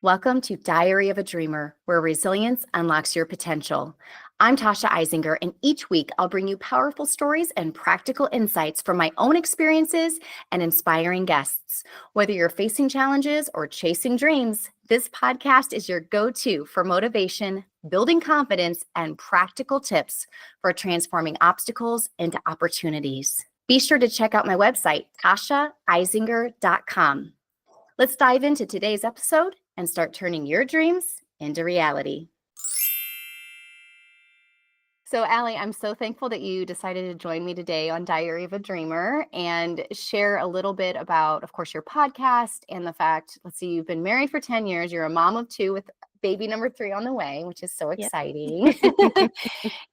Welcome to Diary of a Dreamer, where resilience unlocks your potential. I'm Tasha Eisinger, and each week I'll bring you powerful stories and practical insights from my own experiences and inspiring guests. Whether you're facing challenges or chasing dreams, this podcast is your go-to for motivation, building confidence, and practical tips for transforming obstacles into opportunities. Be sure to check out my website, tashaeisinger.com. Let's dive into today's episode and start turning your dreams into reality. So, Allie, I'm so thankful that you decided to join me today on Diary of a Dreamer and share a little bit about, of course, your podcast and the fact, you've been married for 10 years. You're a mom of 2 with baby number 3 on the way, which is so exciting. Yep.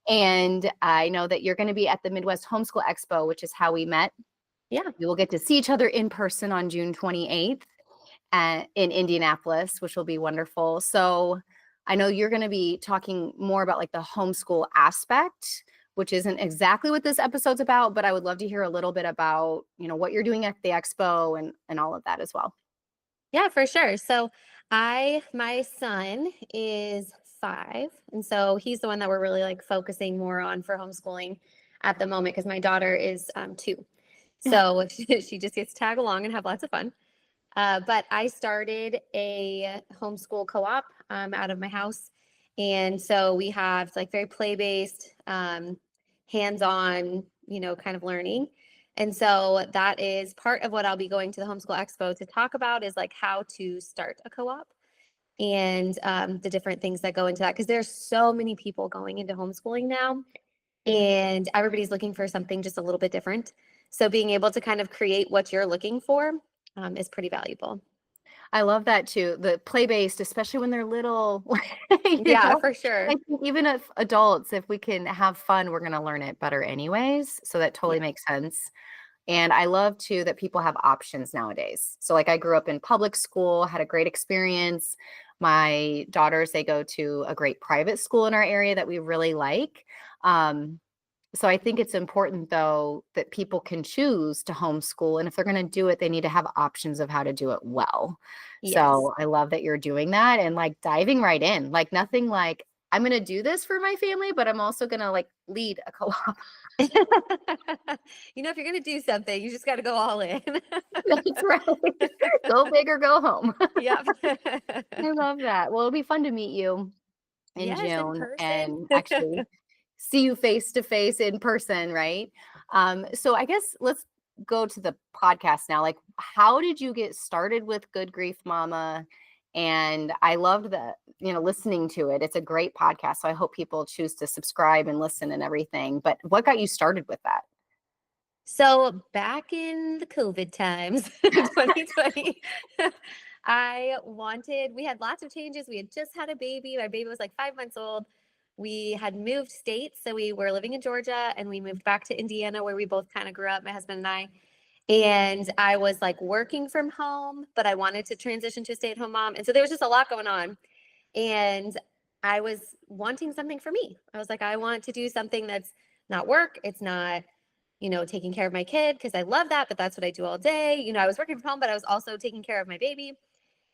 And I know that you're going to be at the Midwest Homeschool Expo, which is how we met. Yeah. We will get to see each other in person on June 28th. In Indianapolis, which will be wonderful. So I know you're going to be talking more about like the homeschool aspect, which isn't exactly what this episode's about, but I would love to hear a little bit about, what you're doing at the Expo and all of that as well. Yeah, for sure. So my son is 5. And so he's the one that we're really like focusing more on for homeschooling at the moment, because my daughter is 2. So she just gets to tag along and have lots of fun. But I started a homeschool co-op out of my house. And so we have like very play-based, hands-on, kind of learning. And so that is part of what I'll be going to the Homeschool Expo to talk about, is like how to start a co-op and the different things that go into that. Because there's so many people going into homeschooling now, and everybody's looking for something just a little bit different. So being able to kind of create what you're looking for is pretty valuable. I love that too. The play-based, especially when they're little. For sure. I think even if adults, if we can have fun, we're going to learn it better anyways. So that totally makes sense. And I love too that people have options nowadays. So like I grew up in public school, had a great experience. My daughters, they go to a great private school in our area that we really like. So I think it's important, though, that people can choose to homeschool. And if they're going to do it, they need to have options of how to do it well. Yes. So I love that you're doing that and like diving right in, like nothing like I'm going to do this for my family, but I'm also going to like lead a co-op. If you're going to do something, you just got to go all in. That's right. Go big or go home. Yep. I love that. Well, it'll be fun to meet you in June and actually see you face to face in person, right? So I guess let's go to the podcast now. Like, how did you get started with Good Grief Momma? And I loved that, listening to it. It's a great podcast. So I hope people choose to subscribe and listen and everything. But what got you started with that? So back in the COVID times, 2020, we had lots of changes. We had just had a baby. My baby was like 5 months old. We had moved states. So we were living in Georgia and we moved back to Indiana, where we both kind of grew up, my husband and I. And I was like working from home, but I wanted to transition to a stay-at-home mom. And so there was just a lot going on. And I was wanting something for me. I was like, I want to do something that's not work. It's not, taking care of my kid, because I love that, but that's what I do all day. I was working from home, but I was also taking care of my baby.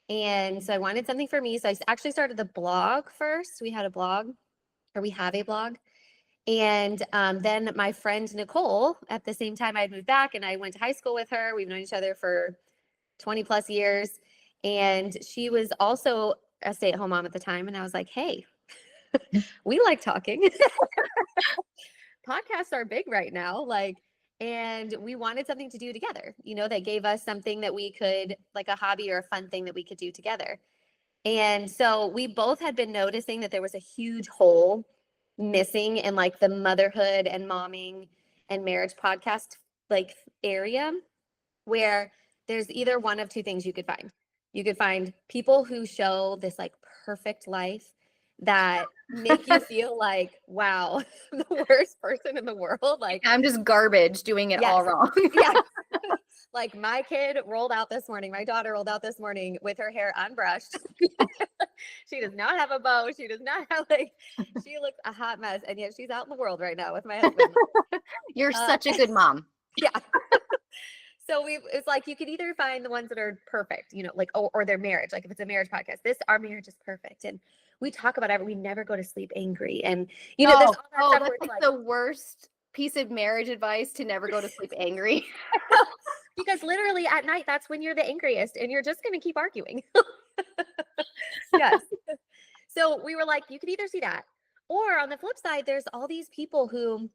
And so I wanted something for me. So I actually started the blog first. We have a blog. And then my friend Nicole, at the same time I had moved back and I went to high school with her. We've known each other for 20 plus years. And she was also a stay-at-home mom at the time. And I was like, hey, we like talking. Podcasts are big right now. And we wanted something to do together, that gave us something that we could, like a hobby or a fun thing that we could do together. And so we both had been noticing that there was a huge hole missing in like the motherhood and momming and marriage podcast like area, where there's either one of two things you could find. You could find people who show this like perfect life that make you feel like, wow, I'm the worst person in the world. Like I'm just garbage doing it all wrong. Yeah. Like my kid rolled out this morning. My daughter rolled out this morning with her hair unbrushed. She does not have a bow. She does not have she looks a hot mess. And yet she's out in the world right now with my husband. You're such a good mom. Yeah. So it's like, you could either find the ones that are perfect, you know, like, or their marriage. Like if it's a marriage podcast, our marriage is perfect. And we talk about we never go to sleep angry. And, you know, there's all that stuff that's where it's like like, the worst piece of marriage advice, to never go to sleep angry. because literally at night, that's when you're the angriest and you're just going to keep arguing. Yes. So we were like, you could either see that, or on the flip side, there's all these people who,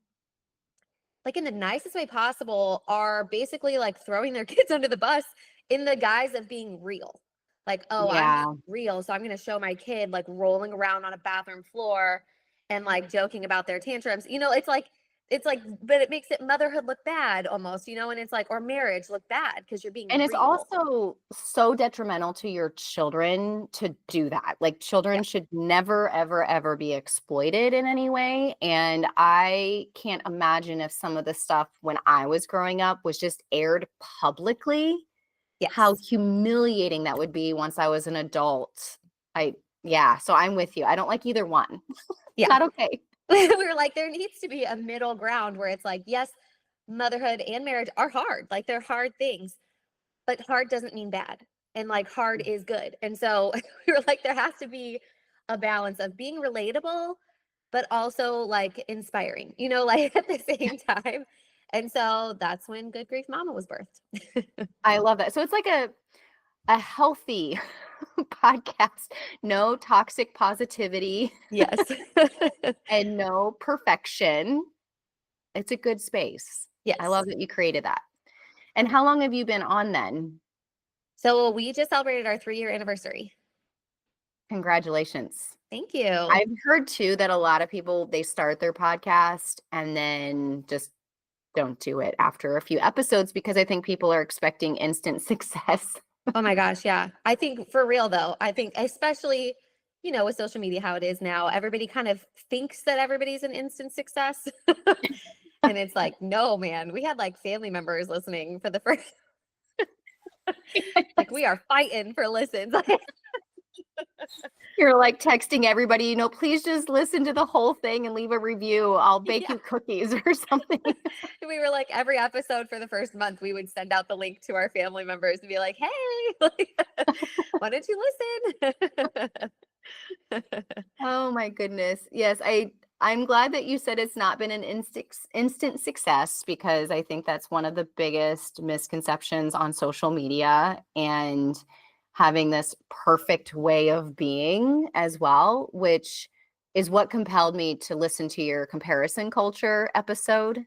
like in the nicest way possible, are basically like throwing their kids under the bus in the guise of being real. Like, oh, I'm Yeah. being real, so I'm going to show my kid like rolling around on a bathroom floor and like joking about their tantrums. You know, it's like, but it makes it motherhood look bad almost, you know, and it's like, or marriage look bad because you're being And it's real. also so detrimental to your children to do that. Like, Yeah. children should never, ever, ever be exploited in any way. And I can't imagine if some of the stuff when I was growing up was just aired publicly, how Yes. humiliating that would be once I was an adult. Yeah, so I'm with you. I don't like either one. Yeah. Not okay. We were like, there needs to be a middle ground where it's like, yes, motherhood and marriage are hard. Like they're hard things, but hard doesn't mean bad. And like hard is good. And so we were like, there has to be a balance of being relatable, but also like inspiring, you know, like at the same time. And so that's when Good Grief Mama was birthed. I love that. So it's like a healthy podcast, no toxic positivity Yes. and no perfection. It's a good space. I Yes. love that you created that. And how long have you been on then? So we just celebrated our 3-year anniversary. Congratulations. Thank you. I've heard too that a lot of people, they start their podcast and then just don't do it after a few episodes, because I think people are expecting instant success. Oh my gosh, yeah. I think for real though, I think especially, you know, with social media, how it is now, everybody kind of thinks that everybody's an instant success. And it's like, no, man, we had like family members listening for the first, like we are fighting for listens. You're like texting everybody, please just listen to the whole thing and leave a review. I'll bake Yeah. you cookies or something. We were like, every episode for the first month, we would send out the link to our family members and be like, hey, why don't you listen? Oh my goodness. Yes, I'm glad that you said it's not been an instant success, because I think that's one of the biggest misconceptions on social media, and having this perfect way of being as well, which is what compelled me to listen to your comparison culture episode.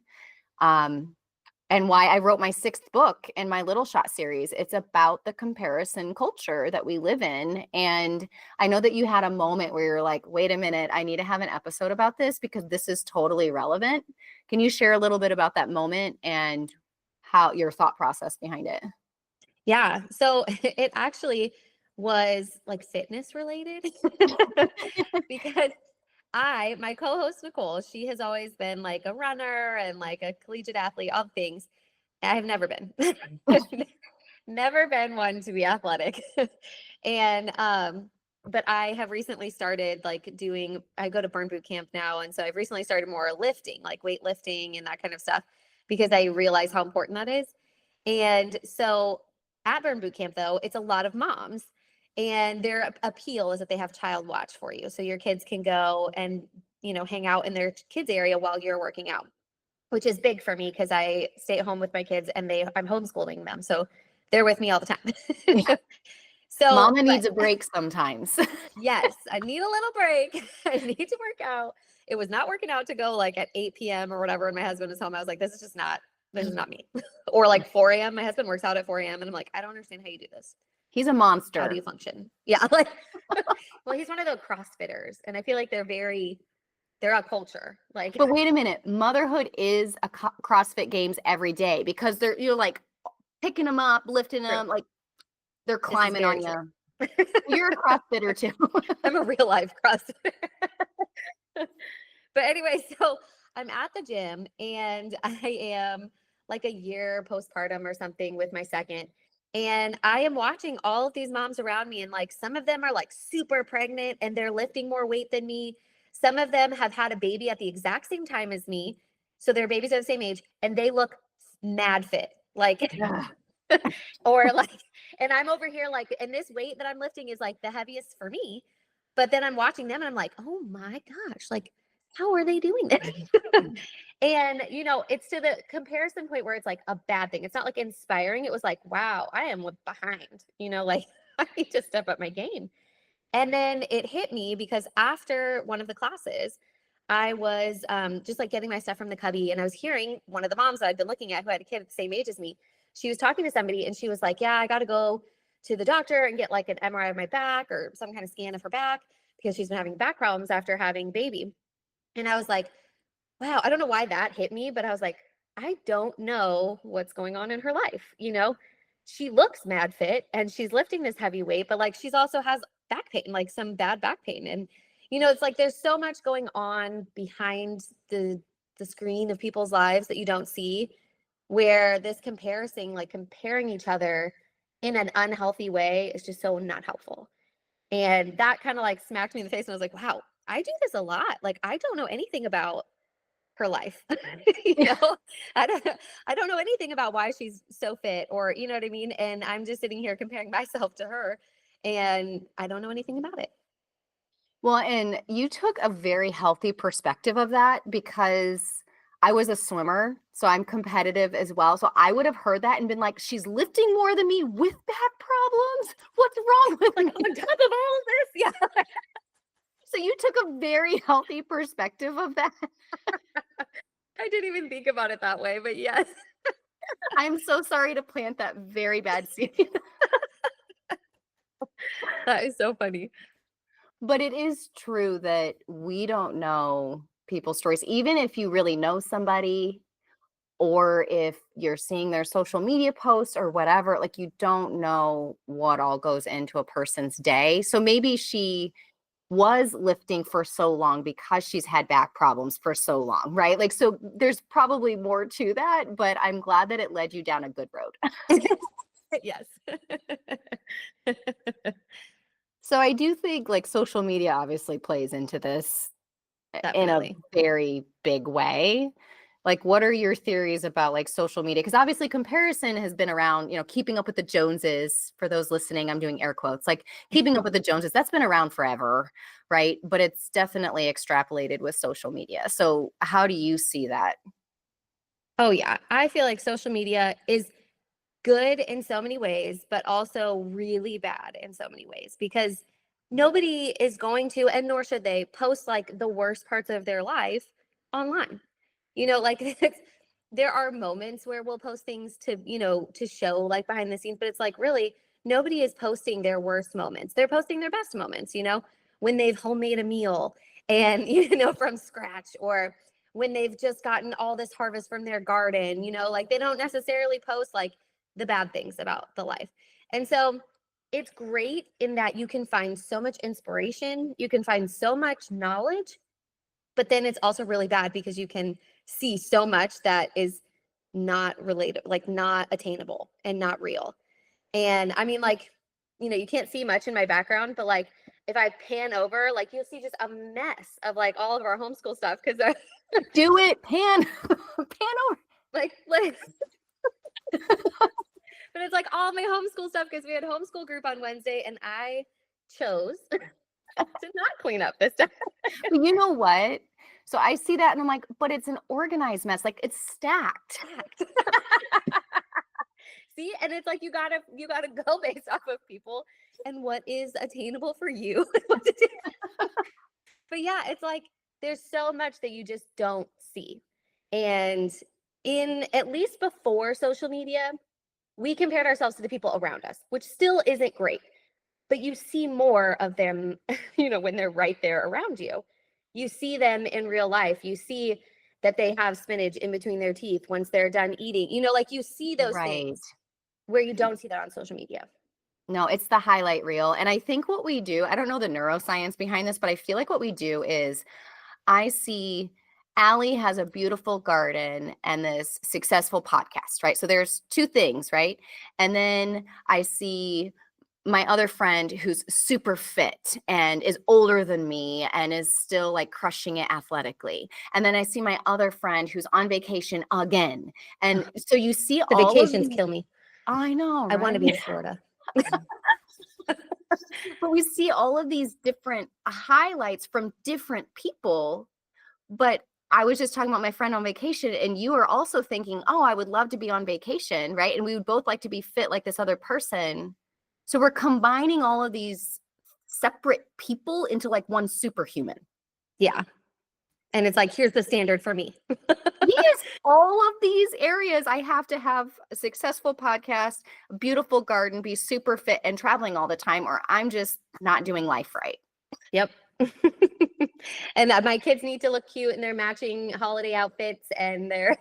And why I wrote my 6th book in my Little Shot series. It's about the comparison culture that we live in. And I know that you had a moment where you're like, wait a minute, I need to have an episode about this because this is totally relevant. Can you share a little bit about that moment and how your thought process behind it? Yeah. So it actually was like fitness related because my co-host Nicole, she has always been like a runner and like a collegiate athlete, all things. I have never been, never been one to be athletic. And, but I have recently started like I go to burn boot camp now. And so I've recently started more lifting, like weightlifting and that kind of stuff, because I realize how important that is. And so at burn boot camp though, it's a lot of moms, and their appeal is that they have child watch for you. So your kids can go and, you know, hang out in their kids area while you're working out, which is big for me because I stay at home with my kids and I'm homeschooling them. So they're with me all the time. So, Mama but needs a break sometimes. yes, I need a little break. I need to work out. It was not working out to go like at 8 p.m. or whatever. And my husband is home. I was like, this is not me. Or like 4 a.m. My husband works out at 4 a.m. And I'm like, I don't understand how you do this. He's a How do monster. you function? Yeah. Like, well, he's one of those CrossFitters. And I feel like they're a culture. Like, But wait a minute, motherhood is a CrossFit Games every day, because you're like picking them up, lifting true. them, like they're This is climbing on very true. you. You're a CrossFitter too. I'm a real life CrossFitter. But anyway, so I'm at the gym and I am like a year postpartum or something with my second. And I am watching all of these moms around me, and like some of them are like super pregnant and they're lifting more weight than me. Some of them have had a baby at the exact same time as me. So their babies are the same age and they look mad fit. Like, Ugh. or like, and I'm over here like, and this weight that I'm lifting is like the heaviest for me. But then I'm watching them and I'm like, oh my gosh, like, how are they doing this? And, it's to the comparison point where it's like a bad thing. It's not like inspiring. It was like, wow, I am behind, like I need to step up my game. And then it hit me because after one of the classes, I was just like getting my stuff from the cubby, and I was hearing one of the moms that I'd been looking at who had a kid the same age as me. She was talking to somebody and she was like, yeah, I got to go to the doctor and get like an MRI of my back or some kind of scan of her back because she's been having back problems after having baby. And I was like, wow, I don't know why that hit me, but I was like, I don't know what's going on in her life. She looks mad fit and she's lifting this heavy weight, but like she's also has back pain, like some bad back pain. And it's like there's so much going on behind the screen of people's lives that you don't see, where this comparison, like comparing each other in an unhealthy way, is just so not helpful. And that kind of like smacked me in the face and I was like, wow, I do this a lot. Like I don't know anything about her life. you know, I don't I don't know anything about why she's so fit, or you know what I mean? And I'm just sitting here comparing myself to her and I don't know anything about it. Well, and you took a very healthy perspective of that because I was a swimmer, so I'm competitive as well. So I would have heard that and been like, she's lifting more than me with back problems. What's wrong with Like me? on top of all of this, yeah. So you took a very healthy perspective of that. I didn't even think about it that way, but yes. I'm so sorry to plant that very bad seed. That is so funny. But it is true that we don't know people's stories, even if you really know somebody, or if you're seeing their social media posts or whatever, like you don't know what all goes into a person's day. So maybe she was lifting for so long because she's had back problems for so long, right? Like, so there's probably more to that, but I'm glad that it led you down a good road. Yes. So I do think like social media obviously plays into this in a Definitely. very big way. Like, what are your theories about like social media? Because obviously comparison has been around, keeping up with the Joneses. For those listening, I'm doing air quotes, like keeping up with the Joneses, that's been around forever, right? But it's definitely extrapolated with social media. So how do you see that? Oh yeah. I feel like social media is good in so many ways, but also really bad in so many ways because nobody is going to, and nor should they, post like the worst parts of their life online. Like there are moments where we'll post things to show like behind the scenes, but it's like really nobody is posting their worst moments. They're posting their best moments, when they've homemade a meal and, from scratch, or when they've just gotten all this harvest from their garden, like they don't necessarily post like the bad things about the life. And so it's great in that you can find so much inspiration, you can find so much knowledge, but then it's also really bad because you can see so much that is not related, like not attainable and not real. And I mean, like, you can't see much in my background, but like if I pan over, like you'll see just a mess of like all of our homeschool stuff because Do it, pan, pan over. like but it's like all my homeschool stuff because we had homeschool group on Wednesday and I chose to not clean up this time. But you know what? So I see that and I'm like, but it's an organized mess. Like it's stacked. See, and it's like you gotta go based off of people and what is attainable for you. But yeah, it's like there's so much that you just don't see. And in at least before social media, we compared ourselves to the people around us, which still isn't great. But you see more of them, when they're right there around you. You see them in real life. You see that they have spinach in between their teeth once they're done eating. Like you see those Right. things where you don't see that on social media. No, it's the highlight reel. And I think what we do, I don't know the neuroscience behind this, but I feel like what we do is I see Allie has a beautiful garden and this successful podcast, right? So there's two things, right? And then I see my other friend who's super fit and is older than me and is still like crushing it athletically. And then I see my other friend who's on vacation again. And Ugh, so you see the all of vacations these, kill me. I know, I want to right? be in Florida. But we see all of these different highlights from different people. But I was just talking about my friend on vacation, and you are also thinking, oh, I would love to be on vacation, right? And we would both like to be fit like this other person. So we're combining all of these separate people into like one superhuman. Yeah. And it's like, here's the standard for me. Yes, all of these areas, I have to have a successful podcast, a beautiful garden, be super fit, and traveling all the time, or I'm just not doing life right. Yep. And that my kids need to look cute in their matching holiday outfits and their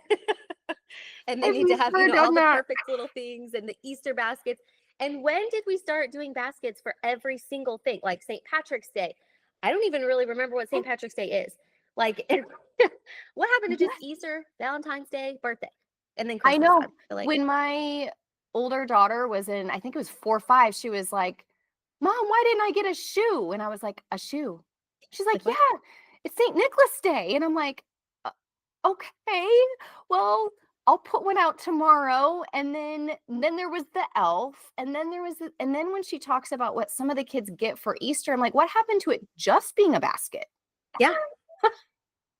and they I've need to have, never all done the that. perfect little things and the Easter baskets. And when did we start doing baskets for every single thing? Like St. Patrick's Day. I don't even really remember what St. Patrick's Day is. Like what happened to just Yes, Easter, Valentine's Day, birthday, and then I Christmas know. time? Like, When my older daughter was in, I think it was 4 or 5, she was like, Mom, why didn't I get a shoe? And I was like, a shoe? She's like, like what? yeah, it's St. Nicholas Day. And I'm like, "Uh, okay, well, I'll put one out tomorrow. And then there was the elf. And then there was, and then when she talks about what some of the kids get for Easter, I'm like, what happened to it just being a basket? Yeah.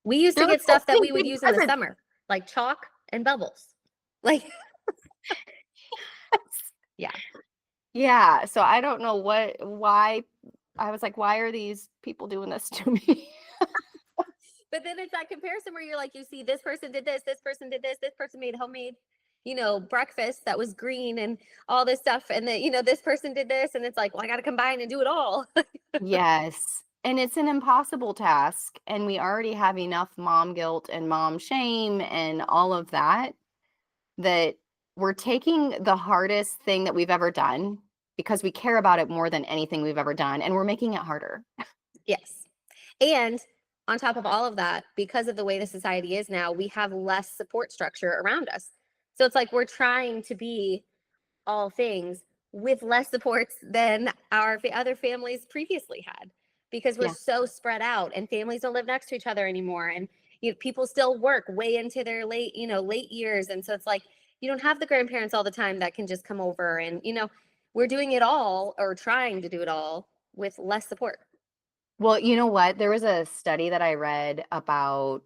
We used They're to like, get oh, stuff that big, we would big use in the presents. summer, like chalk and bubbles. Like, yeah. Yeah. So I don't know why. I was like, why are these people doing this to me? But then it's that comparison where you're like, you see, this person did this person did this person made homemade, breakfast that was green and all this stuff. And then, this person did this. And it's like, well, I got to combine and do it all. Yes. And it's an impossible task. And we already have enough mom guilt and mom shame and all of that, that we're taking the hardest thing that we've ever done because we care about it more than anything we've ever done. And we're making it harder. Yes. And on top of all of that, because of the way the society is now, we have less support structure around us. So it's like we're trying to be all things with less supports than our other families previously had, because we're Yeah. so spread out and families don't live next to each other anymore. And people still work way into their late years. And so it's like, you don't have the grandparents all the time that can just come over and, we're doing it all or trying to do it all with less support. Well, you know what? There was a study that I read about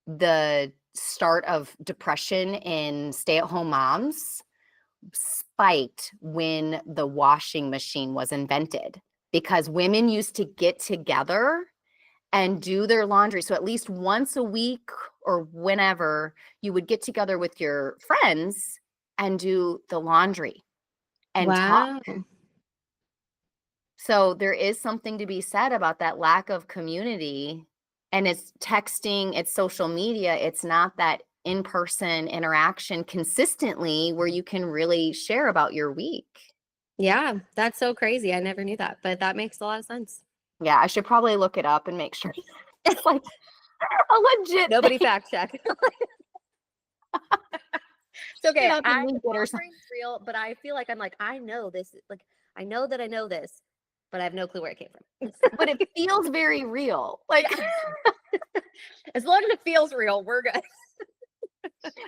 the start of depression in stay-at-home moms spiked when the washing machine was invented, because women used to get together and do their laundry. So at least once a week or whenever, you would get together with your friends and do the laundry and talk. Wow. So there is something to be said about that lack of community. And it's texting, it's social media, it's not that in-person interaction consistently where you can really share about your week. Yeah, that's so crazy. I never knew that, but that makes a lot of sense. Yeah, I should probably look it up and make sure it's like a legit Nobody thing. fact check. It's okay. Get up and I link it or my something. brain's real, but I feel like I'm like, I know this. Like, I know that I know this, but I have no clue where it came from. But it feels very real. Like, As long as it feels real, we're good.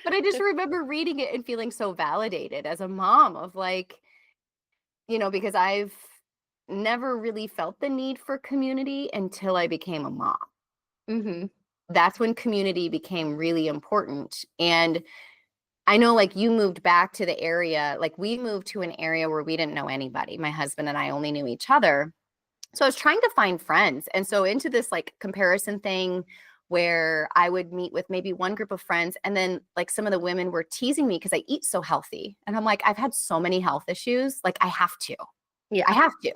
but I just remember reading it and feeling so validated as a mom of like, because I've never really felt the need for community until I became a mom. Mm-hmm. That's when community became really important. And I know, like, you moved back to the area, like we moved to an area where we didn't know anybody. My husband and I only knew each other. So I was trying to find friends. And so into this like comparison thing where I would meet with maybe one group of friends, and then like some of the women were teasing me because I eat so healthy. And I'm like, I've had so many health issues. Like I have to. Yeah. I have to.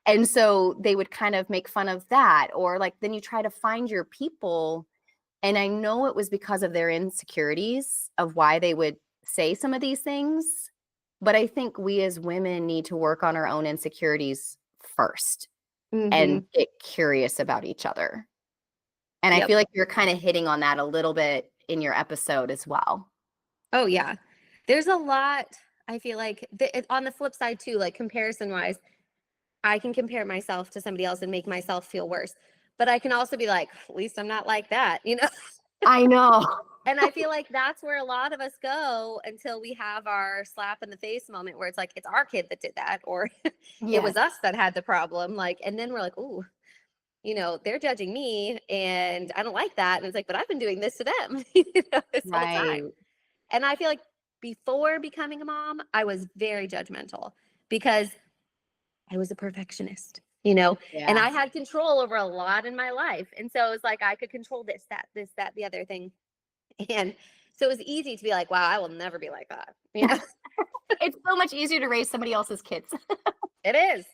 And so they would kind of make fun of that. Or like, then you try to find your people. And I know it was because of their insecurities of why they would say some of these things. But I think we as women need to work on our own insecurities first Mm-hmm. and get curious about each other. And I Yep. feel like you're kind of hitting on that a little bit in your episode as well. Oh, yeah. There's a lot. I feel like on the flip side too, like comparison wise, I can compare myself to somebody else and make myself feel worse. But I can also be like, at least I'm not like that, you know? I know. And I feel like that's where a lot of us go until we have our slap in the face moment where it's like, it's our kid that did that, or it was Yes. us that had the problem. Like, and then we're like, ooh, you know, they're judging me and I don't like that. And it's like, but I've been doing this to them, you know, this whole Right. time. And I feel like before becoming a mom, I was very judgmental because I was a perfectionist, you know, and Yeah. I had control over a lot in my life. And so it was like I could control this, that, the other thing. And so it was easy to be like, wow, I will never be like that. You know, It's so much easier to raise somebody else's kids. it is.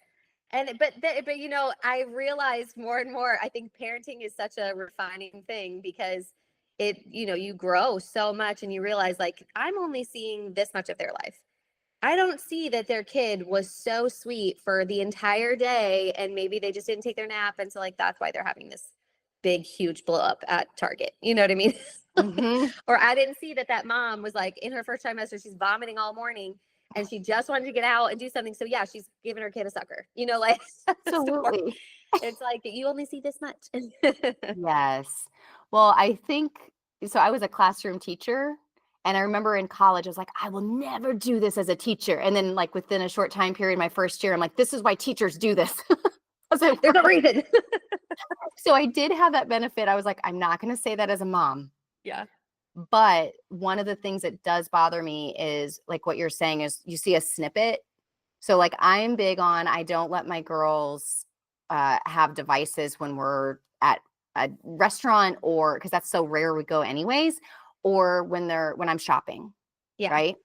And but you know, I realized more and more, I think parenting is such a refining thing because it, you know, you grow so much and you realize like I'm only seeing this much of their life. I don't see that their kid was so sweet for the entire day and maybe they just didn't take their nap. And so like that's why they're having this big, huge blow up at Target. You know what I mean? Hmm. Or I didn't see that that mom was like in her first trimester, she's vomiting all morning and she just wanted to get out and do something. So yeah, she's giving her kid a sucker, you know, like that's the story. Absolutely. It's like you only see this much. Yes. Well, I think so. I was a classroom teacher, and I remember in college, I was like, I will never do this as a teacher. And then, like, within a short time period, my first year, I'm like, this is why teachers do this. I was like, There's a reason. so I did have that benefit. I was like, I'm not going to say that as a mom. Yeah. But one of the things that does bother me is like what you're saying is you see a snippet. So, like, I'm big on, I don't let my girls have devices when we're at a restaurant, or because that's so rare we go anyways, or when I'm shopping, Yeah. right?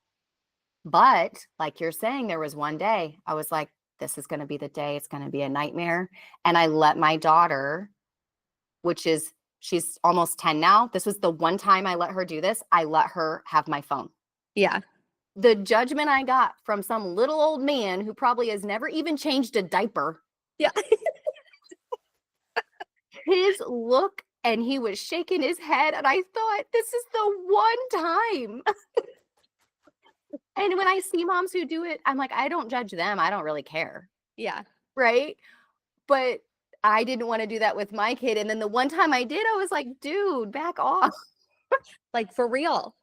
But like you're saying, there was one day I was like, this is going to be the day. It's going to be a nightmare. And I let my daughter, she's almost 10 now. This was the one time I let her do this. I let her have my phone. Yeah. The judgment I got from some little old man who probably has never even changed a diaper, Yeah. his look, and he was shaking his head, and I thought, this is the one time. And when I see moms who do it, I'm like, I don't judge them. I don't really care. Yeah. Right. But I didn't want to do that with my kid. And then the one time I did, I was like, dude, back off. Like for real.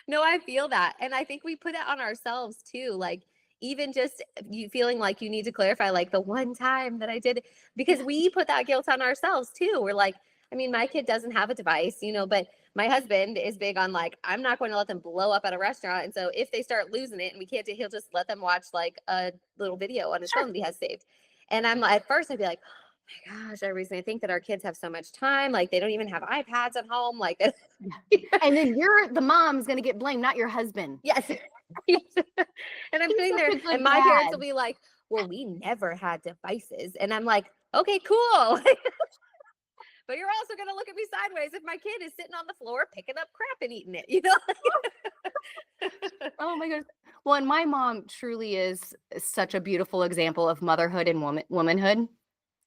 No, I feel that. And I think we put it on ourselves too. Like, even just you feeling like you need to clarify, like the one time that I did, because we put that guilt on ourselves too. We're like, I mean, my kid doesn't have a device, you know, but my husband is big on like, I'm not going to let them blow up at a restaurant. And so if they start losing it and we can't do, he'll just let them watch like a little video on his Sure. phone that he has saved. And I'm at first I'd be like, oh my gosh, I recently think that our kids have so much time. Like they don't even have iPads at home. Like, And then you're the mom's going to get blamed, not your husband. yes. And I'm He's sitting such there a good and my parents dad. will be like, well, we never had devices. And I'm like, okay, cool. But you're also going to look at me sideways if my kid is sitting on the floor picking up crap and eating it, you know? Oh my goodness. Well, and my mom truly is such a beautiful example of motherhood and womanhood.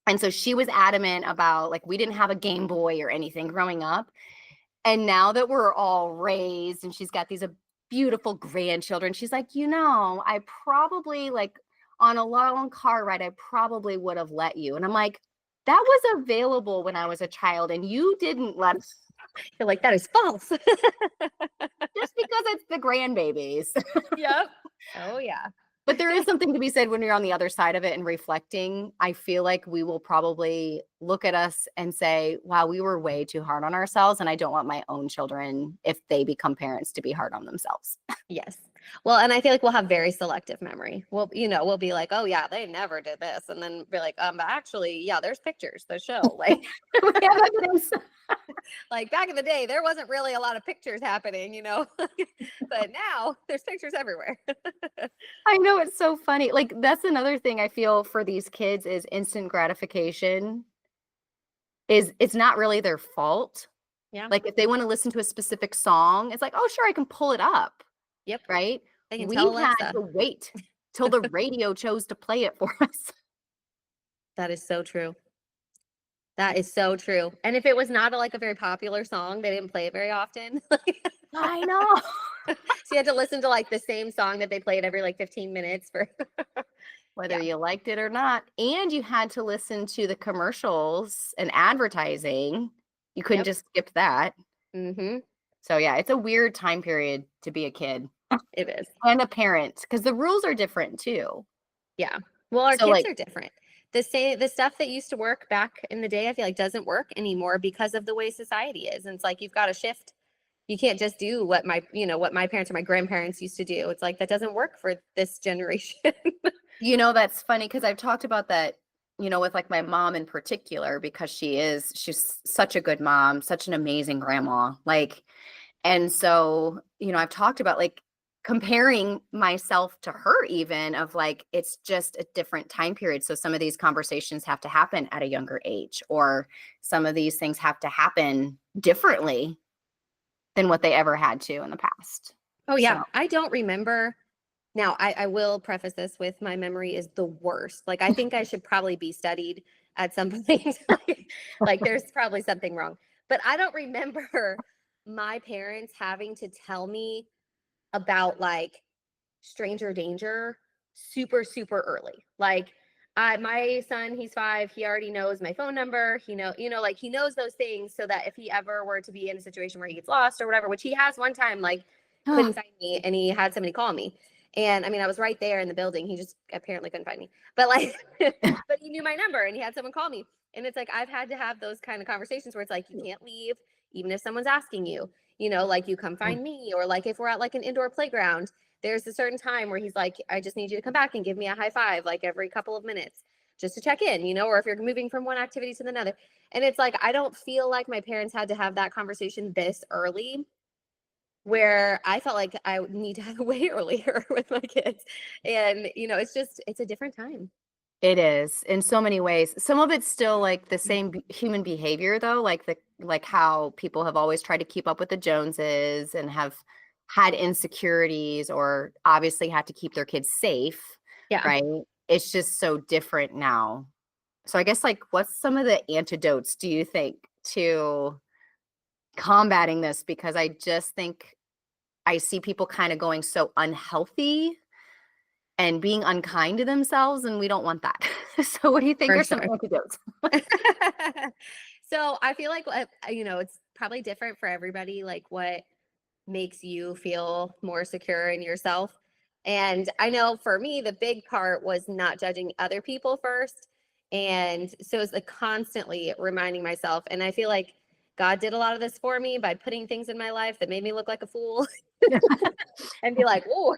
And so she was adamant about, like, we didn't have a Game Boy or anything growing up. And now that we're all raised and she's got these beautiful grandchildren, she's like, I probably, like, on a long car ride, I probably would have let you. And I'm like, that was available when I was a child and you didn't let us. You're like, that is false. Just because it's the grandbabies. Yep. Oh, yeah. But there is something to be said when you're on the other side of it and reflecting. I feel like we will probably look at us and say, wow, we were way too hard on ourselves. And I don't want my own children, if they become parents, to be hard on themselves. Yes. Well, and I feel like we'll have very selective memory. We'll, you know, we'll be like, oh yeah, they never did this. And then be like, actually, yeah, there's pictures that show like, We have evidence. like back in the day, there wasn't really a lot of pictures happening, you know, but now there's pictures everywhere. I know, it's so funny. Like, that's another thing I feel for these kids is instant gratification is it's not really their fault. Yeah. Like, if they want to listen to a specific song, it's like, oh, sure, I can pull it up. Yep. Right? They can We tell had Alexa. to wait till the radio chose to play it for us. That is so true. That is so true. And if it was not like a very popular song, they didn't play it very often. I know. So you had to listen to like the same song that they played every like 15 minutes for Whether yeah. you liked it or not. And you had to listen to the commercials and advertising. You couldn't Yep. just skip that. Mhm. So yeah, it's a weird time period to be a kid It is. and a parent because the rules are different too. Yeah. Well, our So kids like, are different. The stuff that used to work back in the day, I feel like doesn't work anymore because of the way society is. And it's like you've got to shift. You can't just do what my parents or my grandparents used to do. It's like that doesn't work for this generation. that's funny because I've talked about that, with like my mom in particular, because she's such a good mom, such an amazing grandma. Like, and so, I've talked about like comparing myself to her, even of like, it's just a different time period. So some of these conversations have to happen at a younger age, or some of these things have to happen differently than what they ever had to in the past. Oh yeah. So, I don't remember. Now, I will preface this with my memory is the worst. Like I think I should probably be studied at some point. Like there's probably something wrong. But I don't remember my parents having to tell me about like stranger danger super super early. Like my son, he's 5, he already knows my phone number. Like he knows those things so that if he ever were to be in a situation where he gets lost or whatever, which he has one time, like couldn't find me and he had somebody call me. And I mean, I was right there in the building. He just apparently couldn't find me. But like but he knew my number and he had someone call me. And it's like I've had to have those kind of conversations where it's like you can't leave even if someone's asking you, like you come find me, or like if we're at like an indoor playground, there's a certain time where he's like, I just need you to come back and give me a high five like every couple of minutes just to check in, or if you're moving from one activity to another. And it's like, I don't feel like my parents had to have that conversation this early, where I felt like I would need to have it way earlier with my kids. And, it's a different time. it is in so many ways. Some of it's still like the same human behavior though, like how people have always tried to keep up with the Joneses and have had insecurities or obviously had to keep their kids safe, Yeah, right? It's just so different now. So I guess like what's some of the antidotes do you think to combating this? Because I just think I see people kind of going so unhealthy and being unkind to themselves, and we don't want that. So what do you think for are some sure. antidotes? So I feel like, it's probably different for everybody, like what makes you feel more secure in yourself. And I know for me, the big part was not judging other people first. And so it's like constantly reminding myself. And I feel like God did a lot of this for me by putting things in my life that made me look like a fool and be like, oh,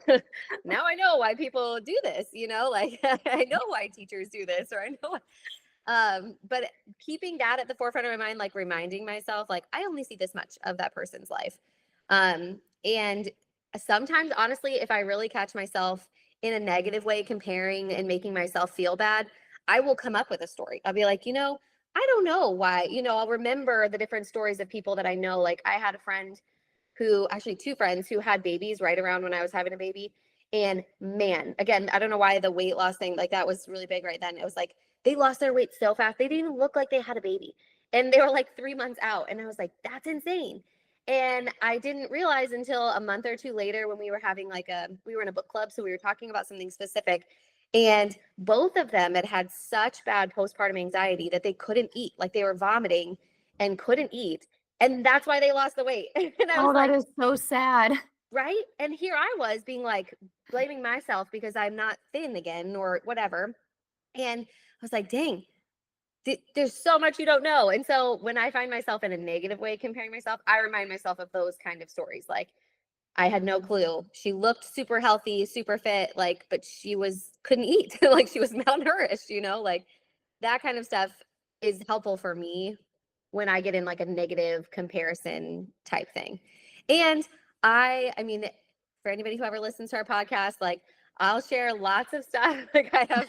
now I know why people do this, like I know why teachers do this, or I know. But keeping that at the forefront of my mind, like reminding myself, like I only see this much of that person's life. And sometimes, honestly, if I really catch myself in a negative way, comparing and making myself feel bad, I will come up with a story. I'll be like, I don't know why, I'll remember the different stories of people that I know. Like I had a friend actually 2 friends who had babies right around when I was having a baby. And man, again, I don't know why the weight loss thing, like that was really big right then. It was like they lost their weight so fast. They didn't even look like they had a baby. And they were like 3 months out. And I was like, that's insane. And I didn't realize until a month or two later when we were having we were in a book club. So we were talking about something specific. And both of them had such bad postpartum anxiety that they couldn't eat. Like they were vomiting and couldn't eat. And that's why they lost the weight. And I was Oh, that like, is so sad. right? And here I was being like, blaming myself because I'm not thin again or whatever. And I was like, dang, there's so much you don't know. And so when I find myself in a negative way comparing myself, I remind myself of those kind of stories. Like, I had no clue. She looked super healthy, super fit, like, but she couldn't eat. Like she was malnourished, like that kind of stuff is helpful for me when I get in like a negative comparison type thing. And I mean, for anybody who ever listens to our podcast, like I'll share lots of stuff. Like I have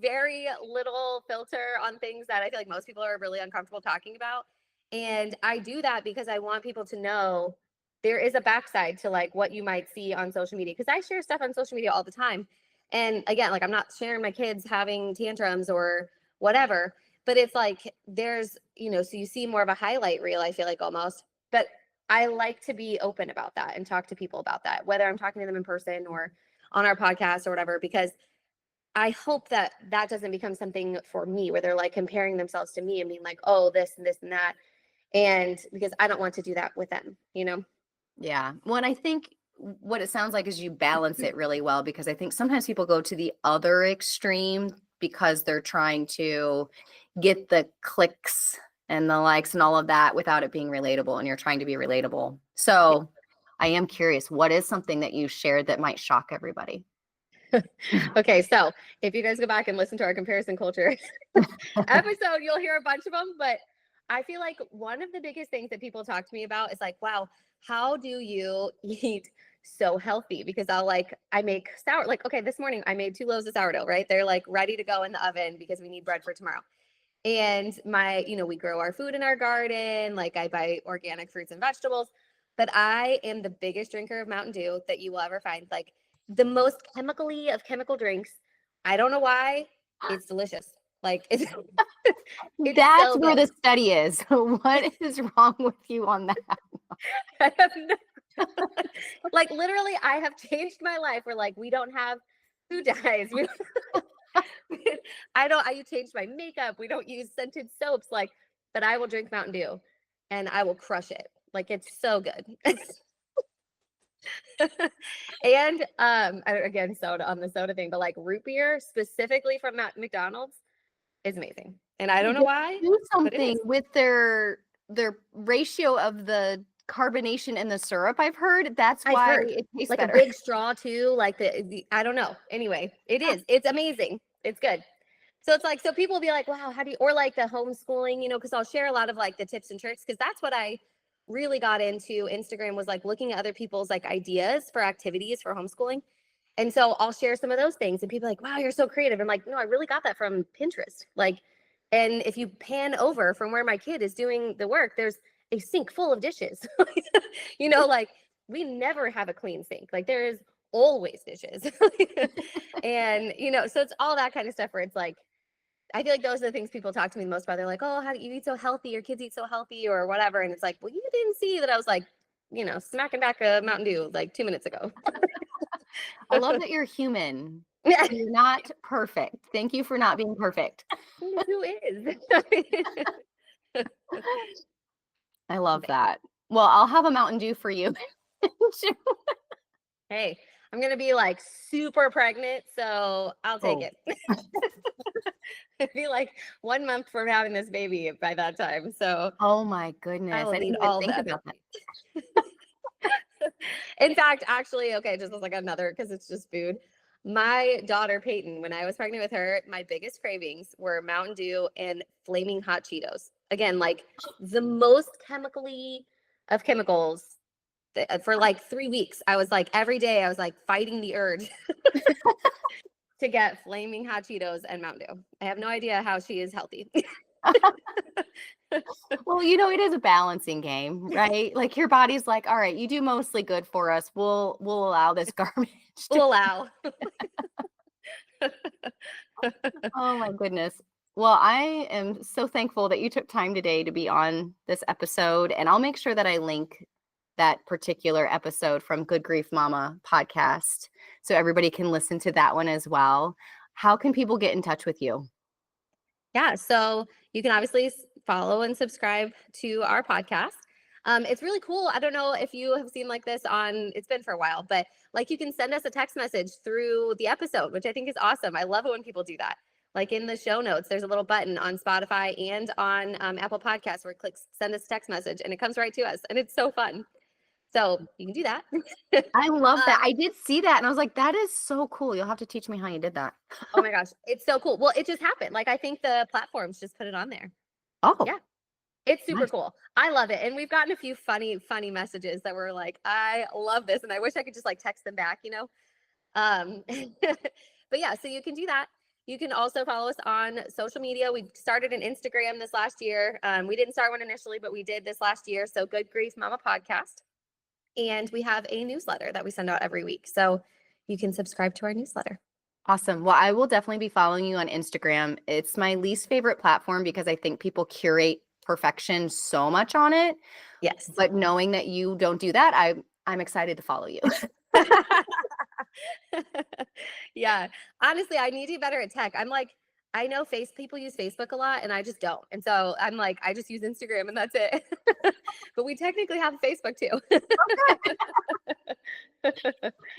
very little filter on things that I feel like most people are really uncomfortable talking about. And I do that because I want people to know there is a backside to like what you might see on social media. Because I share stuff on social media all the time. And again, like I'm not sharing my kids having tantrums or whatever, but it's like there's, so you see more of a highlight reel, I feel like almost. But I like to be open about that and talk to people about that, whether I'm talking to them in person or on our podcast or whatever, because I hope that that doesn't become something for me where they're like comparing themselves to me and being like, oh, this and this and that. And because I don't want to do that with them, you know? Yeah. Well, and I think what it sounds like is you balance it really well, because I think sometimes people go to the other extreme because they're trying to get the clicks and the likes and all of that without it being relatable, and you're trying to be relatable. So I am curious, what is something that you shared that might shock everybody? Okay, so if you guys go back and listen to our comparison culture episode, you'll hear a bunch of them. But I feel like one of the biggest things that people talk to me about is like, wow, how do you eat so healthy? Because I make like, okay, this morning I made 2 loaves of sourdough, right? They're like ready to go in the oven because we need bread for tomorrow. And we grow our food in our garden. Like I buy organic fruits and vegetables, but I am the biggest drinker of Mountain Dew that you will ever find. Like the most chemically of chemical drinks. I don't know why. It's delicious. Like it's That's so where the good. study is. What is wrong with you on that? I have like literally I have changed my life where like we don't have food dyes. I changed my makeup. We don't use scented soaps, like, but I will drink Mountain Dew and I will crush it. Like it's so good. And again, soda on the soda thing, but like root beer specifically from McDonald's is amazing. And I don't know They why, do but it something is. with their ratio of the carbonation in the syrup, I've heard. That's I've why heard it tastes like a better. big straw too, like the I don't know. Anyway, it is. It's amazing. It's good. So it's like, so people will be like, wow, how do you, or like the homeschooling, because I'll share a lot of like the tips and tricks, because that's what I really got into. Instagram was like looking at other people's like ideas for activities for homeschooling. And so I'll share some of those things and people are like, wow, you're so creative. I'm like, no, I really got that from Pinterest. Like, and if you pan over from where my kid is doing the work, there's a sink full of dishes. Like we never have a clean sink. Like there is always dishes. And, so it's all that kind of stuff where it's like, I feel like those are the things people talk to me the most about. They're like, oh, how do you eat so healthy? Your kids eat so healthy or whatever. And it's like, well, you didn't see that I was like, smacking back a Mountain Dew like 2 minutes ago. I love that you're human. You're not perfect. Thank you for not being perfect. Who is? I love that. Well, I'll have a Mountain Dew for you. Hey, I'm going to be like super pregnant, so I'll take Oh. it. It'd be like 1 month from having this baby by that time. So Oh my goodness. I will I need didn't even all think that. about that. In fact, actually, okay, just as like another, because it's just food. My daughter Peyton, when I was pregnant with her, my biggest cravings were Mountain Dew and flaming hot Cheetos. Again, like the most chemically of chemicals for like 3 weeks. I was like, every day I was like fighting the urge to get flaming hot Cheetos and Mountain Dew. I have no idea how she is healthy. Well, it is a balancing game, right? Like your body's like, all right, you do mostly good for us. We'll allow this garbage. We'll allow. Oh my goodness. Well, I am so thankful that you took time today to be on this episode, and I'll make sure that I link that particular episode from Good Grief Momma podcast so everybody can listen to that one as well. How can people get in touch with you? Yeah, so you can obviously follow and subscribe to our podcast. It's really cool. I don't know if you have seen like this it's been for a while, but like you can send us a text message through the episode, which I think is awesome. I love it when people do that. Like in the show notes, there's a little button on Spotify and on Apple Podcasts where it clicks send us a text message and it comes right to us. And it's so fun. So you can do that. I love that. I did see that and I was like, that is so cool. You'll have to teach me how you did that. Oh my gosh, it's so cool. Well, it just happened. Like I think the platforms just put it on there. Oh, Yeah. It's super nice. cool. I love it. And we've gotten a few funny messages that were like, I love this. And I wish I could just like text them back, But yeah, so you can do that. You can also follow us on social media. We started an Instagram this last year. We didn't start one initially, but we did this last year. So Good Grief Momma Podcast. And we have a newsletter that we send out every week. So you can subscribe to our newsletter. Awesome. Well, I will definitely be following you on Instagram. It's my least favorite platform because I think people curate perfection so much on it. Yes. But knowing that you don't do that, I'm excited to follow you. Yeah. Honestly, I need to be better at tech. I'm like, I know people use Facebook a lot and I just don't. And so I'm like, I just use Instagram and that's it. But we technically have Facebook too.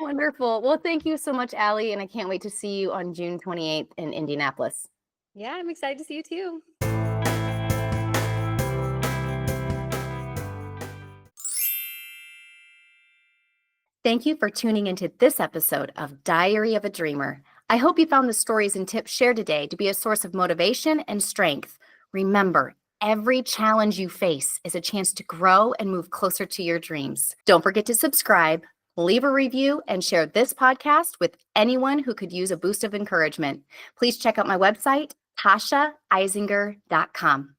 Wonderful. Well, thank you so much, Allie. And I can't wait to see you on June 28th in Indianapolis. Yeah, I'm excited to see you too. Thank you for tuning into this episode of Diary of a Dreamer. I hope you found the stories and tips shared today to be a source of motivation and strength. Remember, every challenge you face is a chance to grow and move closer to your dreams. Don't forget to subscribe, leave a review, and share this podcast with anyone who could use a boost of encouragement. Please check out my website, TashaIsinger.com.